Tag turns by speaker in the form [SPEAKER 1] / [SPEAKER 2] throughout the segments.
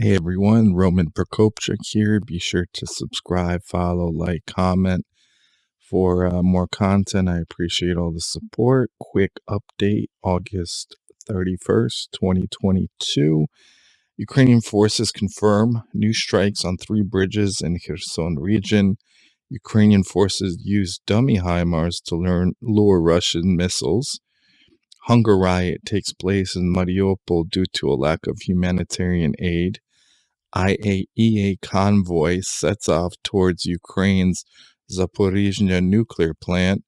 [SPEAKER 1] Hey everyone, Roman Prokopchuk here. Be sure to subscribe, follow, like, comment for more content. I appreciate all the support. Quick update, August 31st, 2022. Ukrainian forces confirm new strikes on 3 bridges in Kherson region. Ukrainian forces use dummy HIMARS to lure Russian missiles. Hunger riot takes place in Mariupol due to a lack of humanitarian aid. IAEA convoy sets off towards Ukraine's Zaporizhzhia nuclear plant.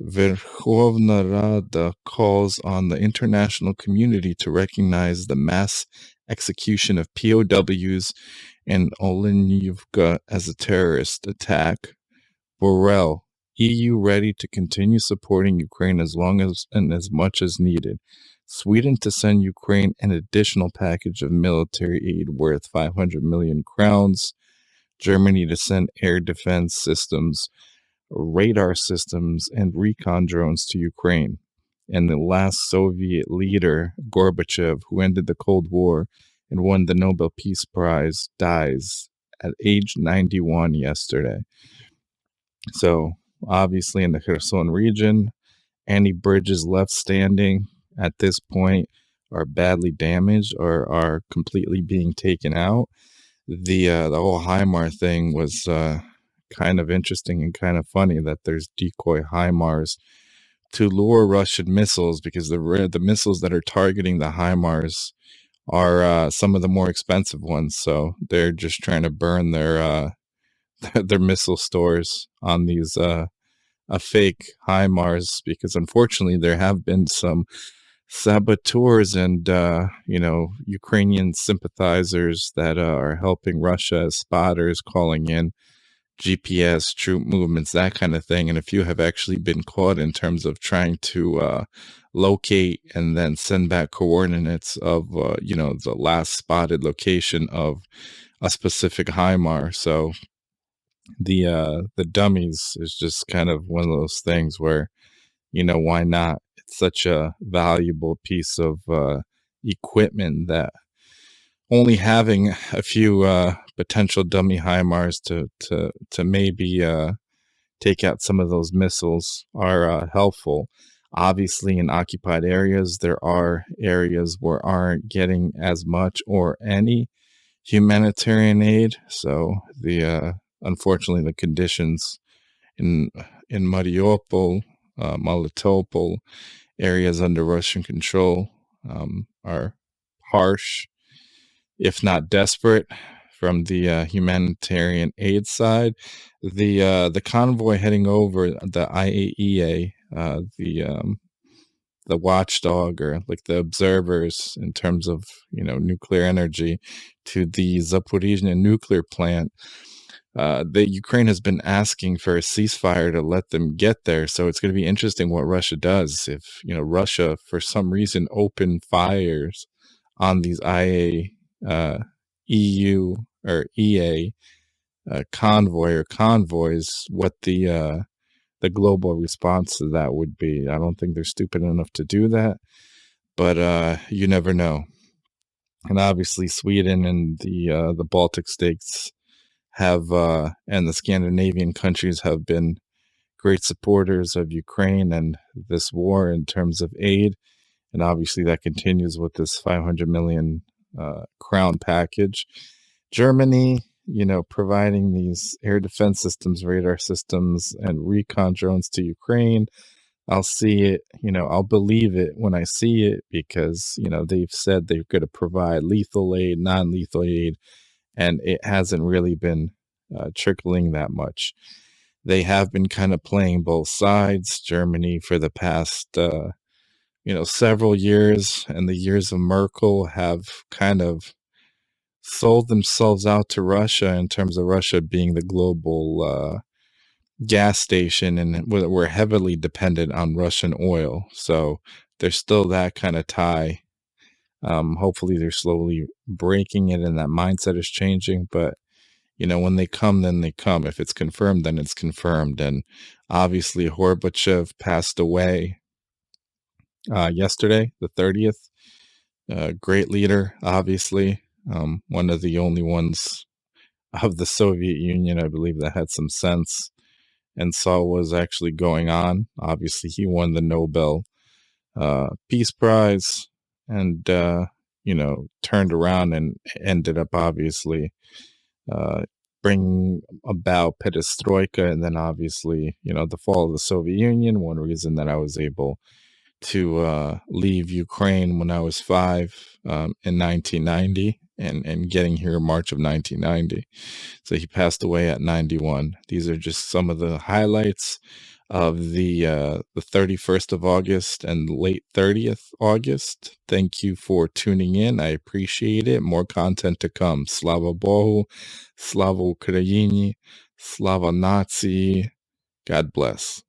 [SPEAKER 1] Verkhovna Rada calls on the international community to recognize the mass execution of POWs in Olenivka as a terrorist attack. Borrell, EU ready to continue supporting Ukraine as long as and as much as needed. Sweden to send Ukraine an additional package of military aid worth 500 million crowns. Germany to send air defense systems, radar systems, and recon drones to Ukraine. And the last Soviet leader, Gorbachev, who ended the Cold War and won the Nobel Peace Prize, dies at age 91 yesterday. So, obviously, in the Kherson region, any bridges left standing at this point are badly damaged or are completely being taken out. The whole HIMAR thing was kind of interesting and kind of funny that there's decoy HIMARS to lure Russian missiles, because the missiles that are targeting the HIMARS are some of the more expensive ones. So they're just trying to burn their their missile stores on these fake HIMARS, because unfortunately there have been some saboteurs and Ukrainian sympathizers that are helping Russia as spotters, calling in GPS troop movements, that kind of thing. And a few have actually been caught in terms of trying to locate and then send back coordinates of the last spotted location of a specific HIMAR. So the dummies is just kind of one of those things where, why not? It's such a valuable piece of equipment that only having a few potential dummy HIMARS to maybe take out some of those missiles are helpful. Obviously, in occupied areas, there are areas where aren't getting as much or any humanitarian aid. So unfortunately, the conditions in Mariupol, Melitopol, areas under Russian control are harsh, if not desperate, from the humanitarian aid side. The convoy heading over the IAEA, the watchdog, or like the observers in terms of nuclear energy, to the Zaporizhzhia nuclear plant. The Ukraine has been asking for a ceasefire to let them get there. So it's going to be interesting what Russia does. If Russia for some reason open fires on these EU or EA convoy or convoys, what the global response to that would be. I don't think they're stupid enough to do that, but you never know. And obviously, Sweden and the Baltic states have and the Scandinavian countries have been great supporters of Ukraine and this war in terms of aid. And obviously that continues with this 500 million crown package. Germany, providing these air defense systems, radar systems, and recon drones to Ukraine. I'll see it, I'll believe it when I see it, because, they've said they're going to provide lethal aid, non-lethal aid, and it hasn't really been trickling that much. They have been kind of playing both sides. Germany for the past several years, and the years of Merkel, have kind of sold themselves out to Russia in terms of Russia being the global gas station, and we're heavily dependent on Russian oil. So there's still that kind of tie. Hopefully they're slowly breaking it and that mindset is changing. But when they come, then they come. If it's confirmed, then it's confirmed. And obviously Gorbachev passed away yesterday, the 30th. Great leader, obviously. One of the only ones of the Soviet Union, I believe, that had some sense and saw what was actually going on. Obviously, he won the Nobel Peace Prize and, turned around and ended up obviously uh, bringing about perestroika and then obviously, the fall of the Soviet Union. One reason that I was able to leave Ukraine when I was 5 in 1990 and getting here in March of 1990. So he passed away at 91. These are just some of the highlights of the 31st of August and late 30th August. Thank you for tuning in. I appreciate it. More content to come. Slava Bohu, Slava Ukraini, Slava Nazi. God bless.